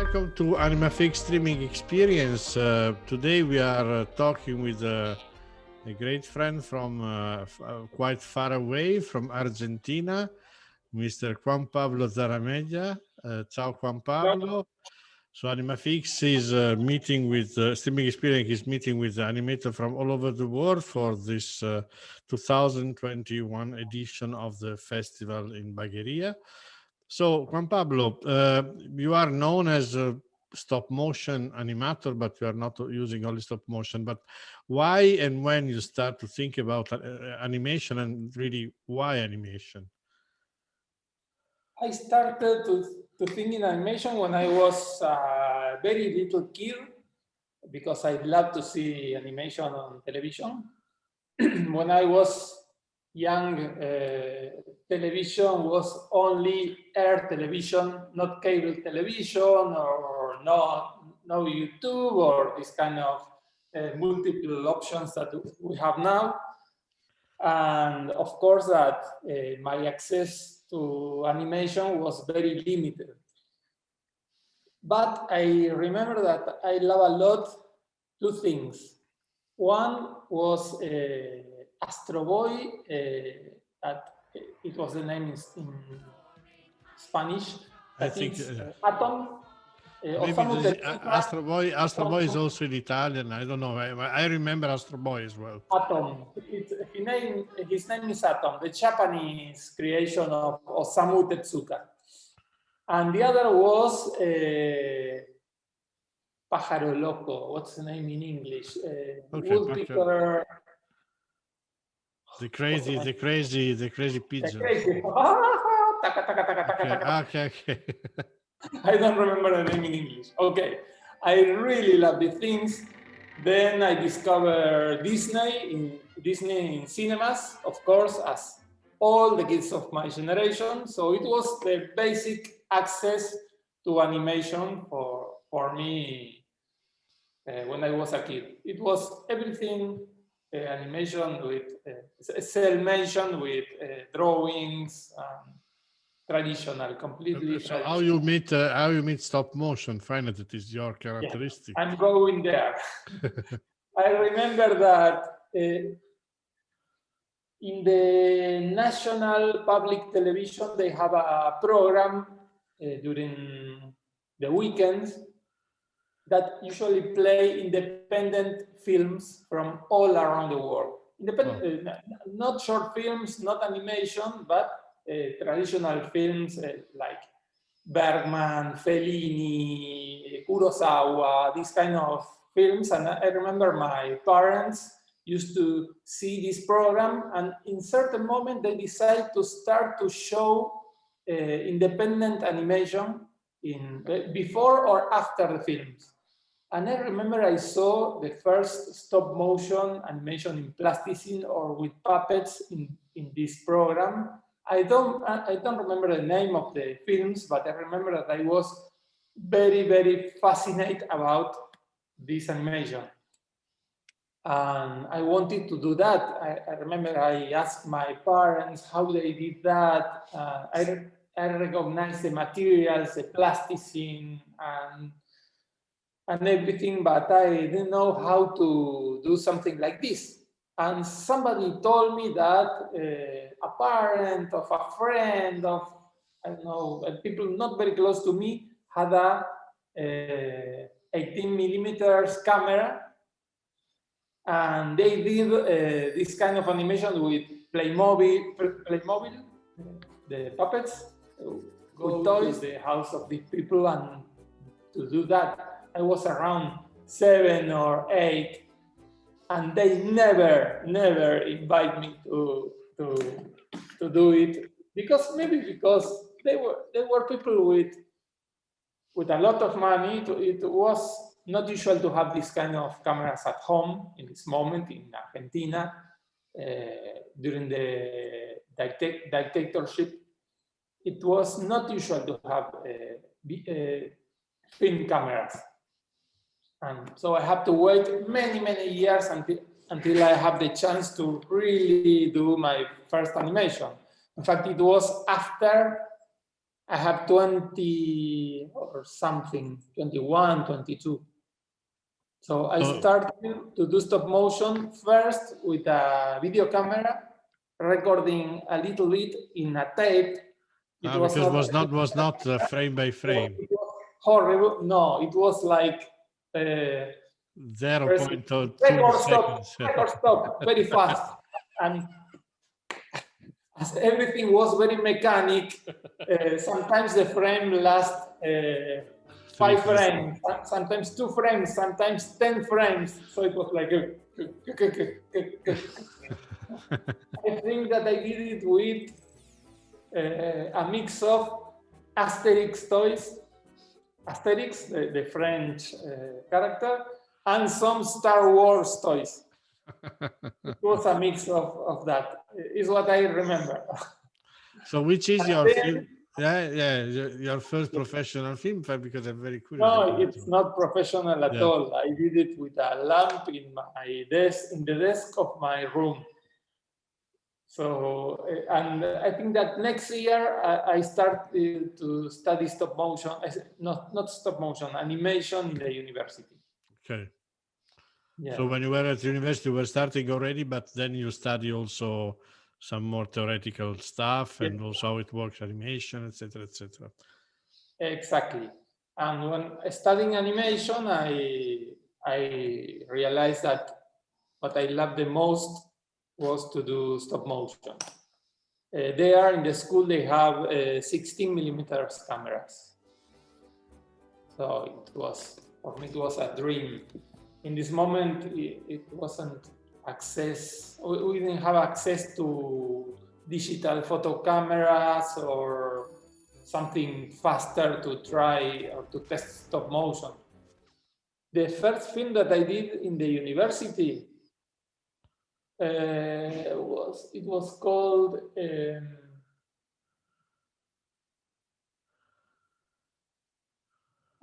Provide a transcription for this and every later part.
welcome to Animaphix streaming experience. Today we are talking with a great friend from quite far away from Argentina, Mr. Juan Pablo Zaramella. Ciao Juan Pablo. So Animaphix is meeting with streaming experience is meeting with animators from all over the world for this 2021 edition of the festival in Bagheria. So, Juan Pablo, you are known as a stop motion animator, but you are not using only stop motion. But why and when you start to think about animation, and really why animation? I started to think in animation when I was a very little kid because I love to see animation on television. When I was young, television was only air television, not cable television or no YouTube or this kind of multiple options that we have now. And of course that my access to animation was very limited. But I remember that I love a lot two things. One was Astro Boy, that it was the name in Spanish. I think Atom. maybe Astro Boy is also in Italian. I don't know. I remember Astro Boy as well. Atom. His name is Atom, the Japanese creation of Osamu Tezuka. And the other was Pájaro Loco. What's the name in English? Woodpecker. The crazy pigeon. Okay. I don't remember the name in English. Okay. I really love the things. Then I discovered Disney in cinemas, of course, as all the kids of my generation. So it was the basic access to animation for me when I was a kid. It was everything animation with cel-mation with drawings, traditional, completely. So how you meet stop motion? Find that it is your characteristic. Yeah, I'm going there. I remember that in the national public television, they have a program during the weekends that usually play independent films from all around the world. Not short films, not animation, but traditional films like Bergman, Fellini, Kurosawa, these kind of films. And I remember my parents used to see this program, and in certain moment they decided to start to show independent animation before or after the films. And I remember I saw the first stop motion animation in plasticine or with puppets in this program. I don't remember the name of the films, but I remember that I was very, very fascinated about this animation. And I wanted to do that. I remember I asked my parents how they did that. I recognized the materials, the plasticine, and everything, but I didn't know how to do something like this. And somebody told me that a parent of a friend of, I don't know, people not very close to me had a 18 millimeters camera, and they did this kind of animation with Playmobil, the puppets, go to the house of these people and to do that. I was around 7 or 8, and they never invite me to do it because they were people with a lot of money. It was not usual to have this kind of cameras at home in this moment in Argentina during the dictatorship. It was not usual to have film cameras. And so I have to wait many years until I have the chance to really do my first animation. In fact, it was after I have 20 or something, 21, 22. So I started to do stop motion first with a video camera, recording a little bit in a tape. Because it was not frame by frame. It was horrible. No, it was like 0.2 seconds. Record stop, very fast. And as everything was very mechanic, sometimes the frame lasts 5 frames, sometimes 2 frames, sometimes 10 frames. So it was like I think that I did it with a mix of Asterix toys, Asterix, the French character, and some Star Wars toys. It was a mix of that, is what I remember. So which is your film? Your first professional film, because I'm very curious. No, it's not professional at all. I did it with a lamp in my desk, in the desk of my room. So, and I think that next year I started to study stop motion, not stop motion, animation in the university. Okay. Yeah. So when you were at university, you were starting already, but then you study also some more theoretical stuff and also how it works, animation, etc., etc. Exactly. And when studying animation, I realized that what I loved the most was to do stop motion. There in the school, they have 16 millimeters cameras. So it was, for me, it was a dream. In this moment, it wasn't access, we didn't have access to digital photo cameras or something faster to try or to test stop motion. The first film that I did in the university was called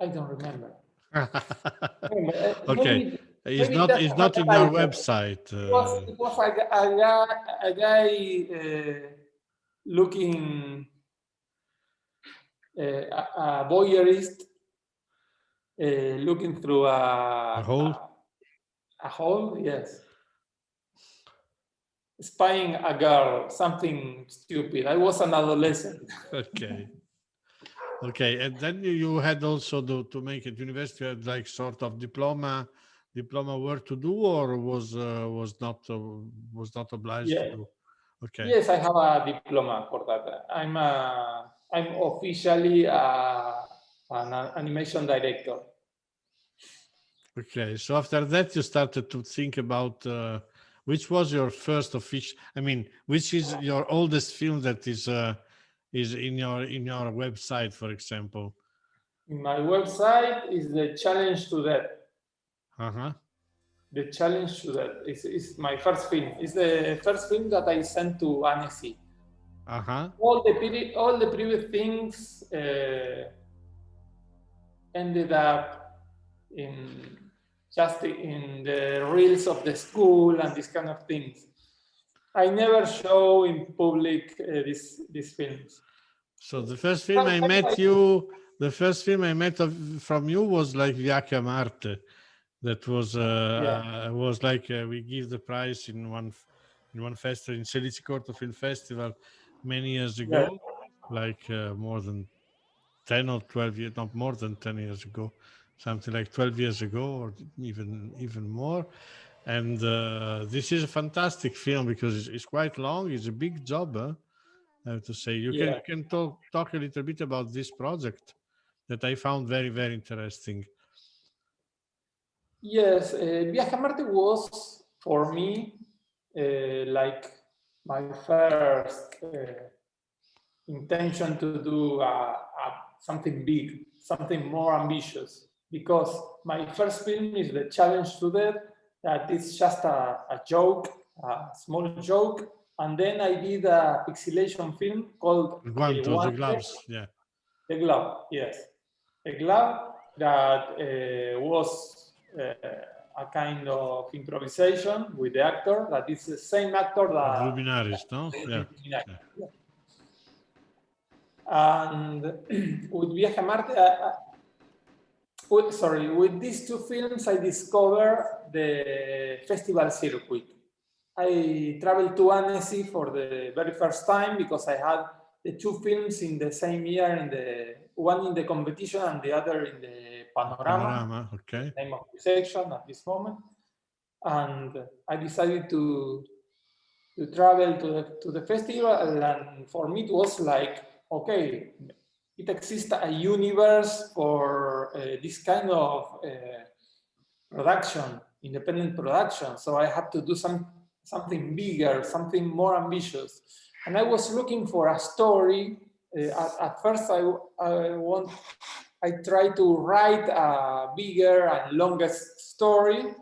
I don't remember. Okay, it's not in your website. It was a guy looking a voyeurist looking through a hole. A hole, yes. Spying a girl, something stupid. I was an adolescent. Okay. Okay, and then you had also to make it university, you had like sort of diploma work to do, or was not obliged to do. Okay. Yes, I have a diploma for that. I'm officially an animation director. Okay, so after that you started to think about which was your first official. I mean, which is your oldest film that is in your website, for example. My website is the Challenge to Death. The Challenge to Death is my first film. It's the first film that I sent to Annecy. All the previous things ended up just in the reels of the school and these kind of things. I never show in public these films. So the first film I met from you was like Viaje a Marte. That was like we give the prize in one festival, in Selicicorto Film Festival, many years ago, like more than 10 or 12 years, not more than 10 years ago, something like 12 years ago, or even more. And this is a fantastic film because it's quite long. It's a big job, I have to say. You can talk a little bit about this project that I found very, very interesting. Yes, Viaje a Marte was for me like my first intention to do something big, something more ambitious. Because my first film is The Challenge to Death, that is just a joke, a small joke. And then I did a pixelation film called The Gloves, yeah. The Glove, yes. The Glove that was a kind of improvisation with the actor, that is the same actor that... Luminaries, no? Yeah. And with Viaje a Marte, with these two films, I discovered the festival circuit. I traveled to Annecy for the very first time because I had the two films in the same year, one in the competition and the other in the panorama. Okay. The name of the section at this moment. And I decided to travel to the festival, and for me it was like, okay, it exists a universe for this kind of production, independent production. So I had to do something bigger, something more ambitious. And I was looking for a story. At first, I tried to write a bigger and longest story.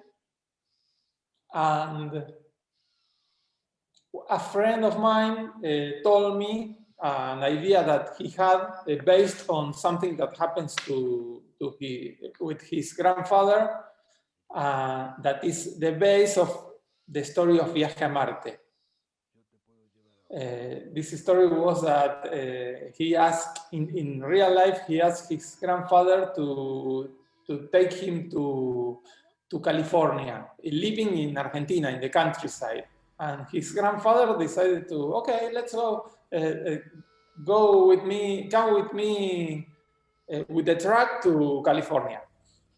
And a friend of mine told me an idea that he had based on something that happens with his grandfather. That is the base of the story of Viaje a Marte. This story was that he asked, in real life, he asked his grandfather to take him to California, living in Argentina, in the countryside. And his grandfather decided to, okay, let's go, come with me with the truck to California.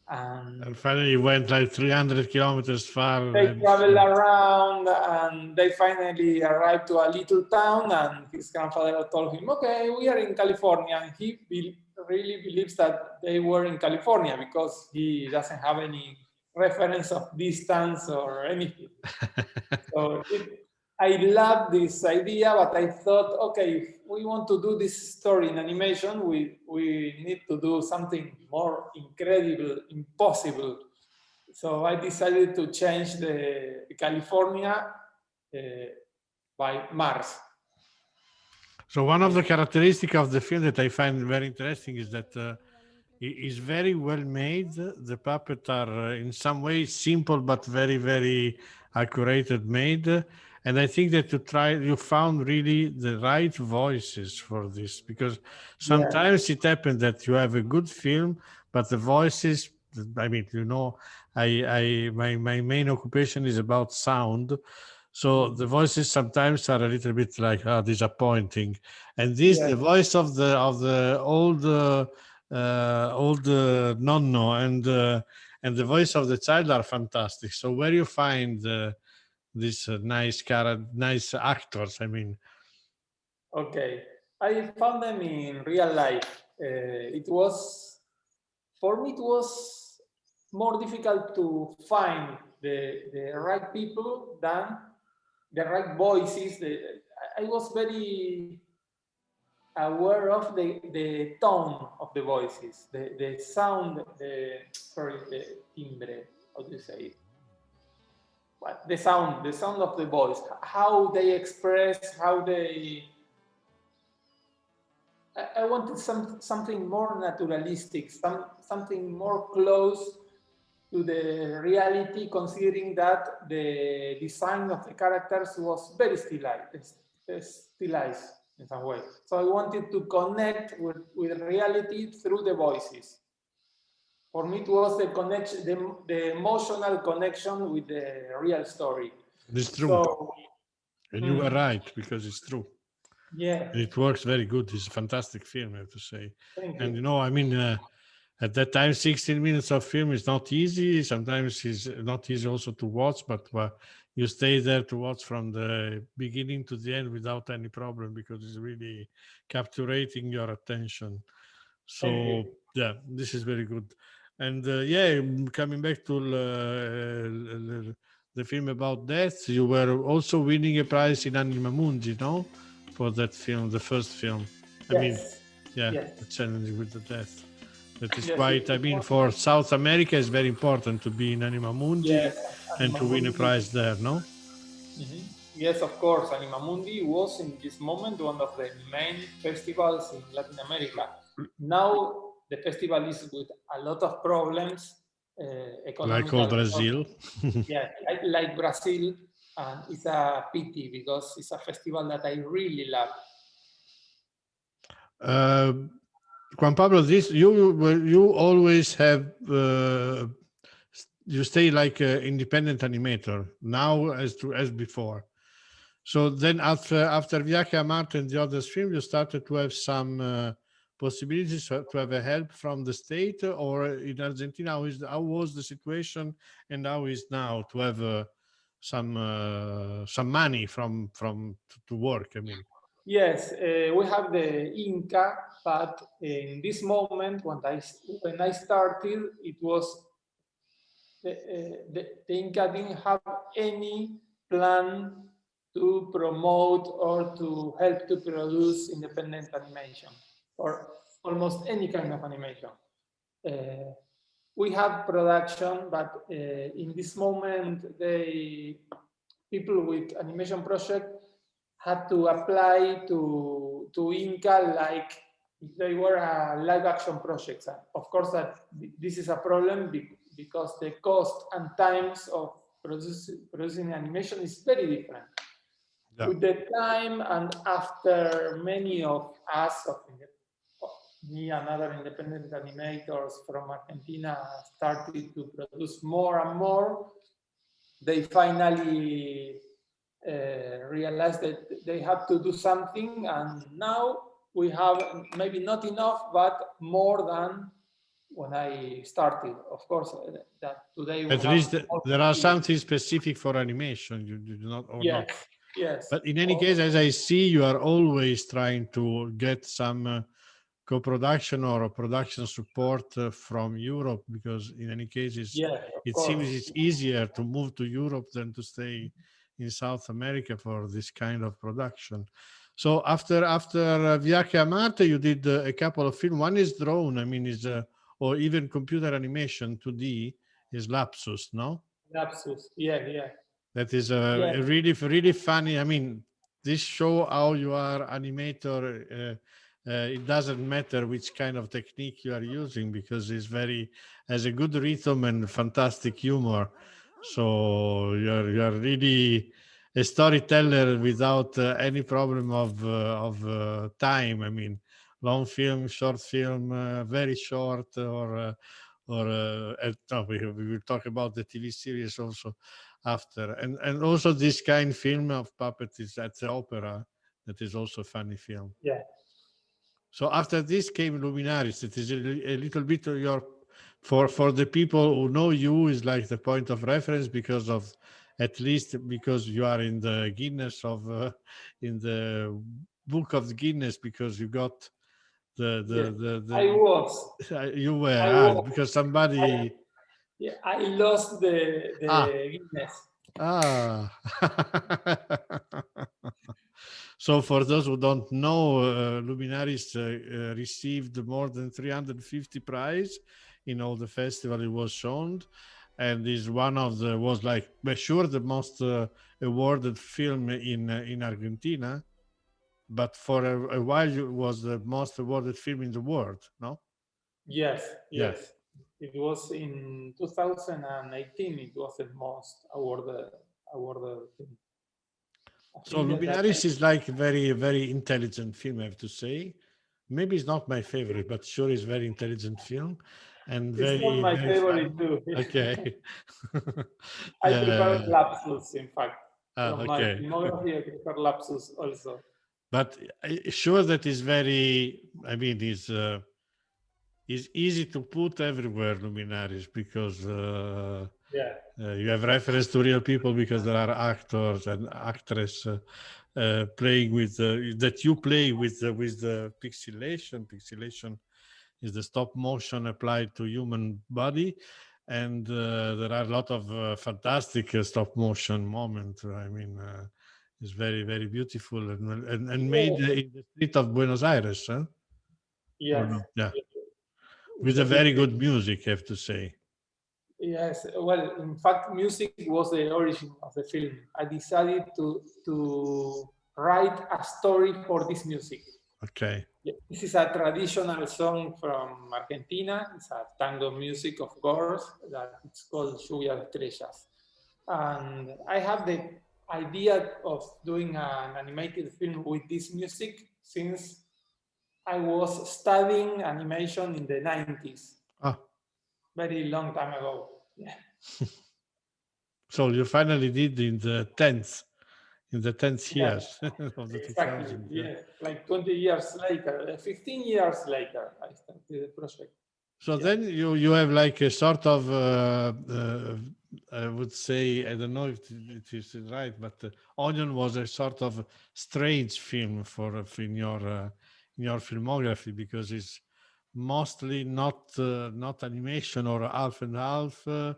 And finally, he went like 300 kilometers far. They traveled around, and they finally arrived to a little town, and his grandfather told him, okay, we are in California. And he really believes that they were in California because he doesn't have any reference of distance or anything. So I love this idea, but I thought, okay, if we want to do this story in animation, we need to do something more incredible, impossible. So I decided to change the California by Mars. So one of the characteristics of the film that I find very interesting is that it is very well made. The puppets are in some way simple but very, very accurate made. And I think that you found really the right voices for this, because sometimes it happens that you have a good film, but the voices, I mean, my main occupation is about sound. So the voices sometimes are a little bit like disappointing, and the voice of the old nonno and the voice of the child are fantastic. So where you find these nice actors? I mean, okay, I found them in real life. For me, it was more difficult to find the right people than the right voices. I was very aware of the tone of the voices, the sound, the timbre, how do you say it? What, the sound of the voice, how they express, how they... I wanted something more naturalistic, something more close to the reality, considering that the design of the characters was very stylized in some way. So I wanted to connect with reality through the voices. For me, it was the connection, the emotional connection with the real story. it's true. And you were right, because it's true. Yeah. And it works very good. It's a fantastic film, I have to say. Thank and you. I mean, at that time, 16 minutes of film is not easy. Sometimes it's not easy also to watch, but you stay there to watch from the beginning to the end without any problem, because it's really captivating your attention. So yeah, this is very good. And coming back to the film about death, you were also winning a prize in Animamundi, no? For that film, the first film. I mean, the challenge with the death. That is quite, I mean, for South America, it's very important to be in Animamundi and to win a prize there, no? Yes, of course. Animamundi was in this moment one of the main festivals in Latin America. Now the festival is with a lot of problems, like all Brazil. like Brazil, and it's a pity because it's a festival that I really love. Juan Pablo, this you always have you stay like an independent animator now as before. So then after Viaje a Marte and the other stream, you started to have some possibilities to have a help from the state, or in Argentina, how was the situation, and how is now to have some money from to work? I mean, Yes, we have the Inca, but in this moment, when I started, it was the Inca didn't have any plan to promote or to help to produce independent animation or almost any kind of animation. We have production, but in this moment, people with animation project had to apply to Inca like if they were a live action project. Of course, that this is a problem because the cost and times of producing animation is very different. yeah. With the time and after many of us, me and other independent animators from Argentina started to produce more and more, they finally realized that they have to do something, and now we have maybe not enough, but more than when I started. Of course, that today we At have least more there are possibilities. something specific for animation. You do not or not. Yes, yes. But in any case, as I see, you are always trying to get some co-production or a production support from Europe, because in any case, Yes, of it seems course. it's easier to move to Europe than to stay in South America for this kind of production. So after Viaje a Marte, you did a couple of films. One is drone, I mean, is or even computer animation 2D is Lapsus, no? Lapsus. Yeah, yeah, That is yeah, a really funny. I mean, this show how you are animator. It doesn't matter which kind of technique you are using, because it's very has a good rhythm and fantastic humor. So you're really a storyteller without any problem of time. I mean, long film, short film, very short, or no, we will talk about the TV series also after, and also this kind film of puppet is at the opera, that is also a funny film. yeah. So after this came Luminaris. It is a little bit of your for the people who know you is like the point of reference, because of at least because you are in the Guinness of in the book of Guinness, because you got Yes. I was. you were I was. because I, somebody yeah, I lost ah the Guinness. ah So for those who don't know, Luminaris received more than 350 prize in all the festival it was shown, and is one of the was like sure the most awarded film in Argentina, but for a while it was the most awarded film in the world. No, Yes, yeah. yes. It was in 2018. It was the most awarded thing. I So think that Luminaris is like a very intelligent film, I have to say. Maybe it's not my favorite, but sure is very intelligent film and it's not very my very favorite funny. too. Okay. I uh, prefer Lapsus, in fact. From my okay. filmography, I prefer Lapsus also. But sure that is very. I mean, is easy to put everywhere Luminaris, because Yeah. you have reference to real people, because there are actors and actresses playing with that you play with the pixelation. Pixelation is the stop motion applied to human body, and there are a lot of fantastic stop motion moments. I mean, it's very beautiful and made Yeah. in the street of Buenos Aires, huh? Or Yes. no? Yeah, It's with a a very big good thing. music, I have to say. Yes, well, in fact, music was the origin of the film. I decided to write a story for this music. Okay. This is a traditional song from Argentina. It's a tango music, of course, that it's called Lluvia de Estrellas. And I have the idea of doing an animated film with this music since I was studying animation in the 90s, Ah, very long time ago. Yeah. so you finally did in the 10th Yeah, years of the exactly. 2000s. Yeah. Yeah, like 20 years later, 15 years later, I started the project. So Yeah. then you have like a sort of I would say, I don't know if it is right, but Onion was a sort of strange film for in your filmography, because it's mostly not animation or half and half. Yeah.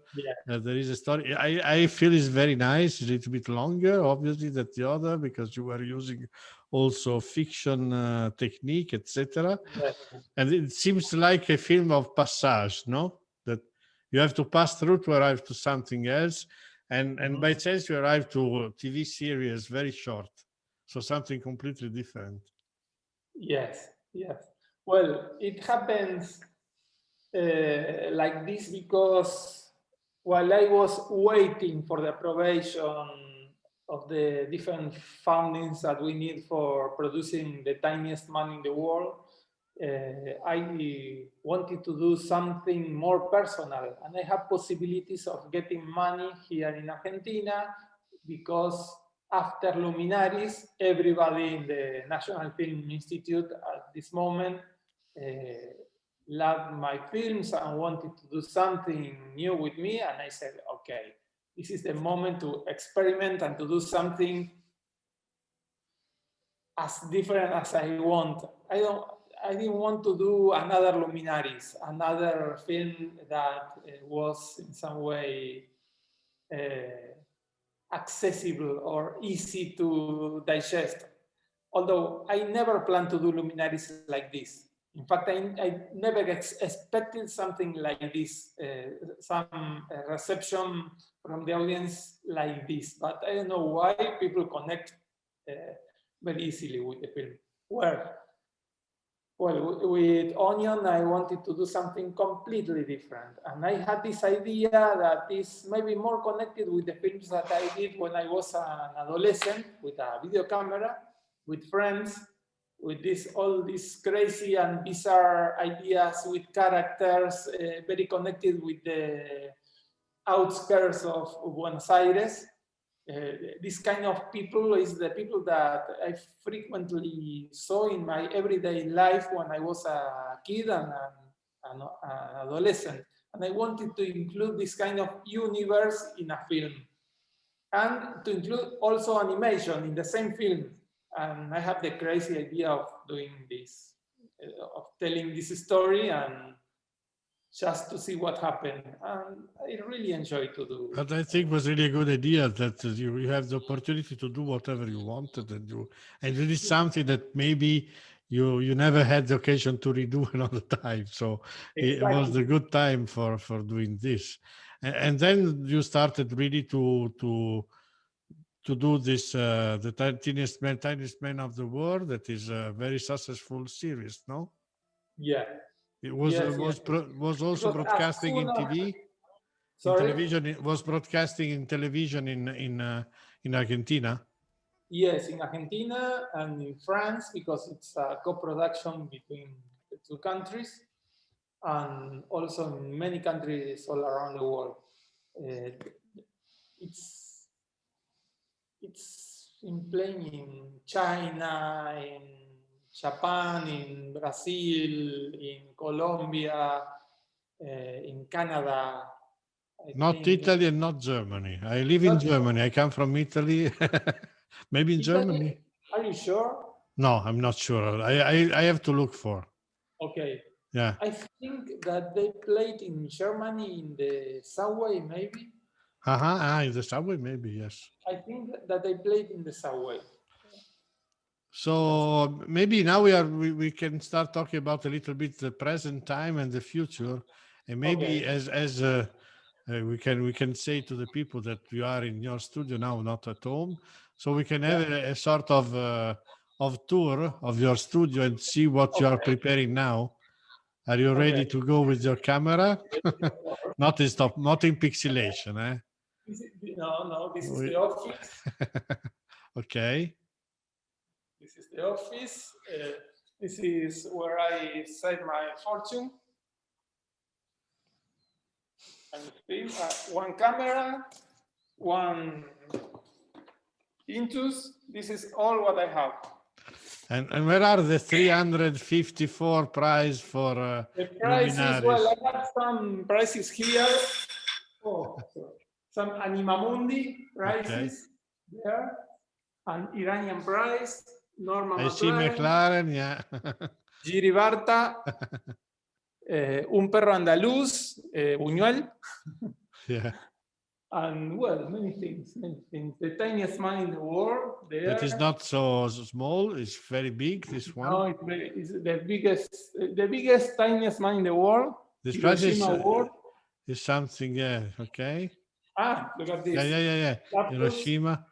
There is a story. I feel it's very nice. It's a little bit longer, obviously, than the other, because you were using also fiction technique, etc. Yeah. And it seems like a film of passage, no? That you have to pass through to arrive to something else, and by Mhm. chance you arrive to a TV series very short, so something completely different. Yes. Yes. Well, it happens like this because while I was waiting for the approbation of the different fundings that we need for producing the tiniest man in the world, I wanted to do something more personal, and I have possibilities of getting money here in Argentina because after Luminaris, everybody in the National Film Institute at this moment loved my films and wanted to do something new with me. And I said, okay, this is the moment to experiment and to do something as different as I want. I didn't want to do another Luminaris, another film that was in some way accessible or easy to digest. Although I never planned to do Luminaries like this. In fact, I never expected something like this, some reception from the audience like this. But I don't know why people connect very easily with the film. Well, with Onion, I wanted to do something completely different. And I had this idea that is maybe more connected with the films that I did when I was an adolescent with a video camera, with friends, with all these crazy and bizarre ideas with characters, very connected with the outskirts of Buenos Aires. This kind of people is the people that I frequently saw in my everyday life when I was a kid and an adolescent. And I wanted to include this kind of universe in a film and to include also animation in the same film. And I have the crazy idea of doing this, of telling this story and just to see what happened. And I really enjoy to do. But I think it was really a good idea that you have the opportunity to do whatever you wanted, and it is something that maybe you never had the occasion to redo another time. So it was Exactly. the good time for doing this, and then you started really to do this tiniest man of the world. That is a very successful series. No, Yeah. it Yes, yes. was also Because as broadcasting soon in as, TV. In sorry, television, it was broadcasting in television in Argentina. yes, in Argentina and in France, because it's a co-production between the two countries, and also in many countries all around the world. Uh, it's it's in playing in China, in Japan, in Brazil, in Colombia, in Canada. I Not think Italy and not Germany. I live in not Germany. I come from Italy. Maybe in Italy. Germany. Are you sure? No, I'm not sure. I have to look for. Okay. Yeah. I think that they played in Germany in the subway, maybe. Uh-huh. In the subway, maybe, yes. I think that they played in the subway. That's So maybe now we can start talking about a little bit the present time and the future, and maybe okay. as we can say to the people that you are in your studio now, not at home, so we can Yeah. have a sort of tour of your studio and see what you are Okay. preparing now. Are you Okay. ready to go with your camera? Or- Not in stop, not in pixelation, eh? no, this is the We- office. okay. This is the office. This is where I saved my fortune. And one camera, one Intus. This is all what I have. And where are the 354 prize for the prices? Well, luminaries? I have some prices here. Oh, sorry. Some Animamundi prices there, an Iranian prize, Norma I see McLaren, yeah. Giribarta, un perro andaluz, Buñuel. Yeah. And well, many things. The tiniest man in the world there. That is not so small, it's very big, this one. No, it's the biggest, tiniest man in the world. This prize Hiroshima is something, yeah, okay. Ah, look at this. Yeah. Laptops. Hiroshima.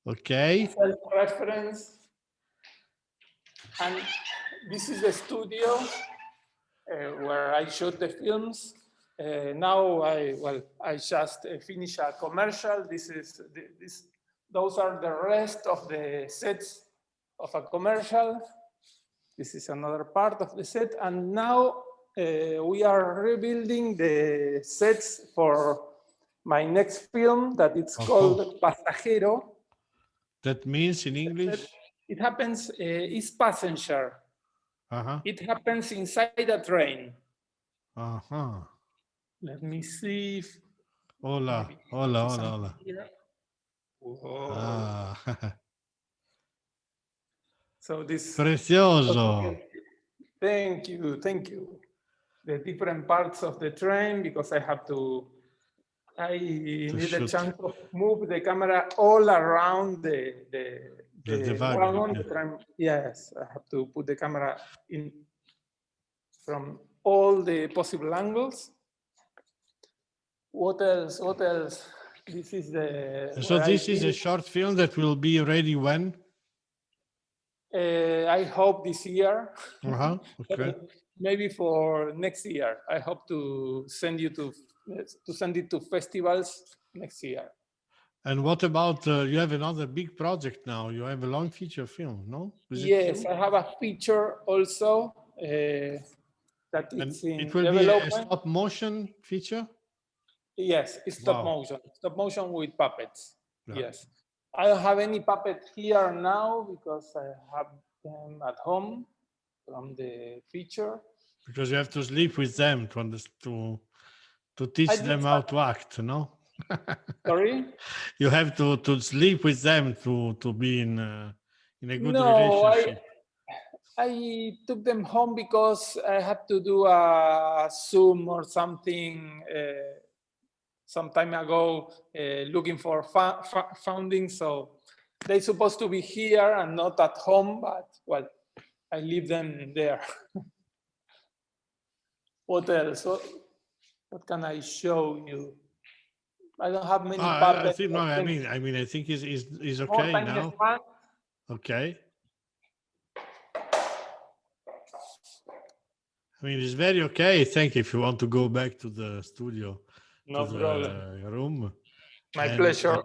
Okay. Self-reference. And this is the studio where I shot the films. Now I just finished a commercial. Those are the rest of the sets of a commercial. This is another part of the set. And now we are rebuilding the sets for my next film that it's called Pasajero. That means in English? It happens, is passenger. It happens inside a train. Let me see if... Hola. So this... Precioso. Thank you. The different parts of the train, because I need a chance to move the camera all around the wagon. Yeah. Yes, I have to put the camera in from all the possible angles. What else? This is the... So this is a short film that will be ready when? I hope this year. Okay. Maybe for next year. I hope to send it to festivals next year. And what about you have another big project now? You have a long feature film, no? Yes, I have a feature also that it's in it will development. Be a stop motion feature. Yes, it's stop motion with puppets. Yeah. Yes, I don't have any puppet here now because I have them at home from the feature. Because you have to sleep with them to teach them how to act, no? Sorry? You have to sleep with them to be in a good relationship. I took them home because I had to do a Zoom or something some time ago looking for funding. So they're supposed to be here and not at home, but well, I leave them there. What else? What can I show you? I don't have many puppets. I think, no, I mean, I think is okay now. Okay. I mean, it's very okay. Thank you. If you want to go back to the studio, no to problem. The room. My pleasure.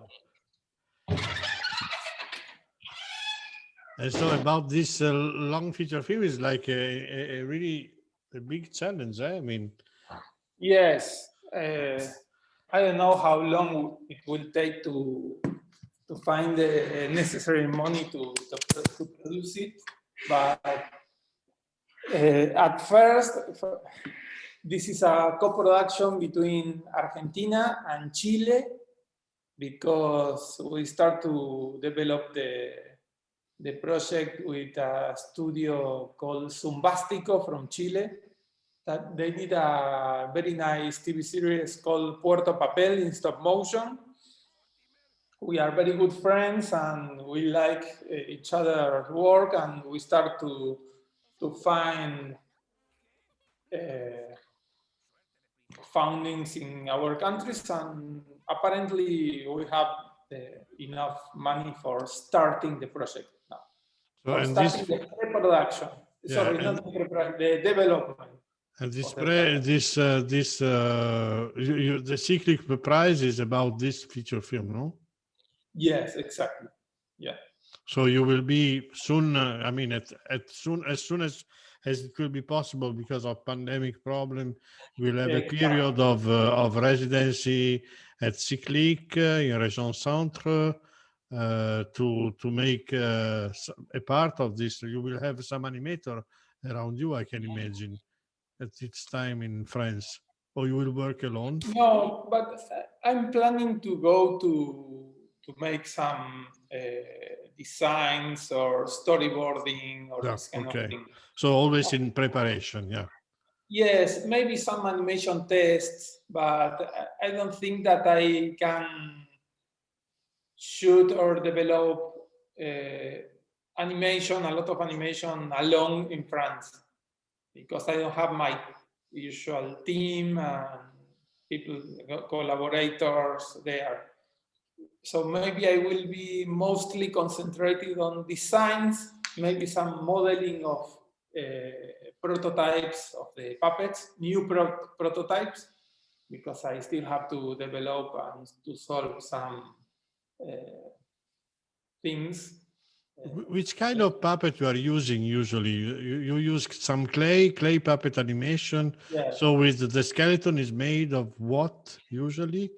And so about this long feature film is like a really big challenge. I mean. Yes. I don't know how long it will take to find the necessary money to produce it, but at first, this is a co-production between Argentina and Chile because we start to develop the project with a studio called Zumbastico from Chile. That they did a very nice TV series called Puerto Papel in stop motion. We are very good friends and we like each other's work, and we start to find foundings in our countries, and apparently we have enough money for starting the project now. So or starting the pre-production. Yeah, sorry, not the development. And the cyclic prize is about this feature film, no? Yes, exactly. Yeah. So you will be soon. I mean, as soon as it will be possible because of pandemic problem, we'll have a period of residency at Cyclic in Région Centre to make a part of this. You will have some animator around you, I can imagine, at its time in France, or you will work alone. No, but I'm planning to go to make some designs or storyboarding or this kind of thing. So always in preparation, yeah. Yes, maybe some animation tests, but I don't think that I can shoot or develop animation, a lot of animation alone in France, because I don't have my usual team and people, collaborators there. So maybe I will be mostly concentrated on designs, maybe some modeling of prototypes of the puppets, new prototypes, because I still have to develop and to solve some things. Which kind of puppet you are using usually? You use some clay puppet animation. Yeah. So with the skeleton is made of what usually?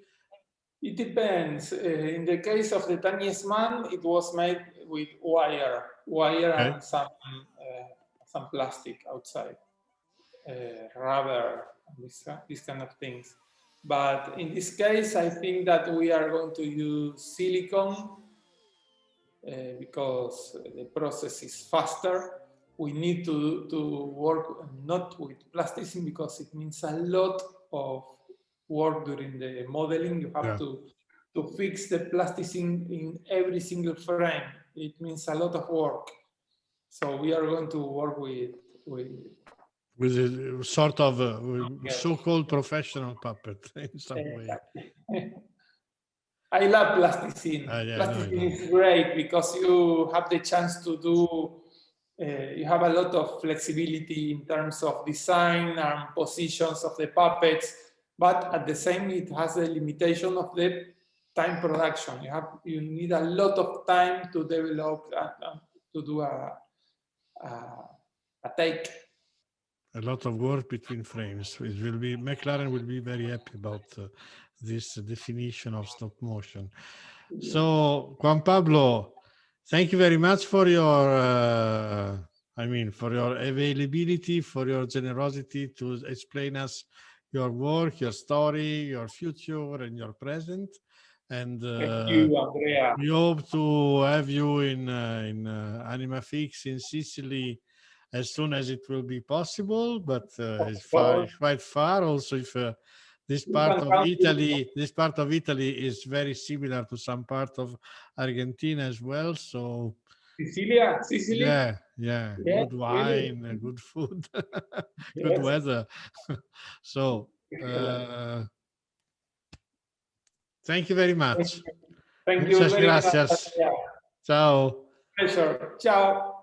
It depends. In the case of the tiniest man, it was made with wire and some plastic outside, rubber, these kind of things. But in this case, I think that we are going to use silicone because the process is faster. We need to work not with plasticine because it means a lot of work during the modeling. You have to fix the plasticine in every single frame. It means a lot of work. So we are going to work with a sort of so-called professional puppet in some way. I love plasticine. Plasticine is great because you have the chance to do, you have a lot of flexibility in terms of design and positions of the puppets, but at the same, it has a limitation of the time production. You need a lot of time to develop, to do a take. A lot of work between frames. It will be, McLaren will be very happy about this definition of stop motion. So, Juan Pablo, thank you very much for your, for your availability, for your generosity to explain us your work, your story, your future, and your present. And thank you, Andrea. We hope to have you in Animaphix in Sicily as soon as it will be possible, but it's quite far. Also, if this part of Italy is very similar to some part of Argentina as well. So Sicily. Yeah. Good wine, really. Good food, good weather. So thank you very much. Thank you very much. Ciao. Pleasure. Ciao.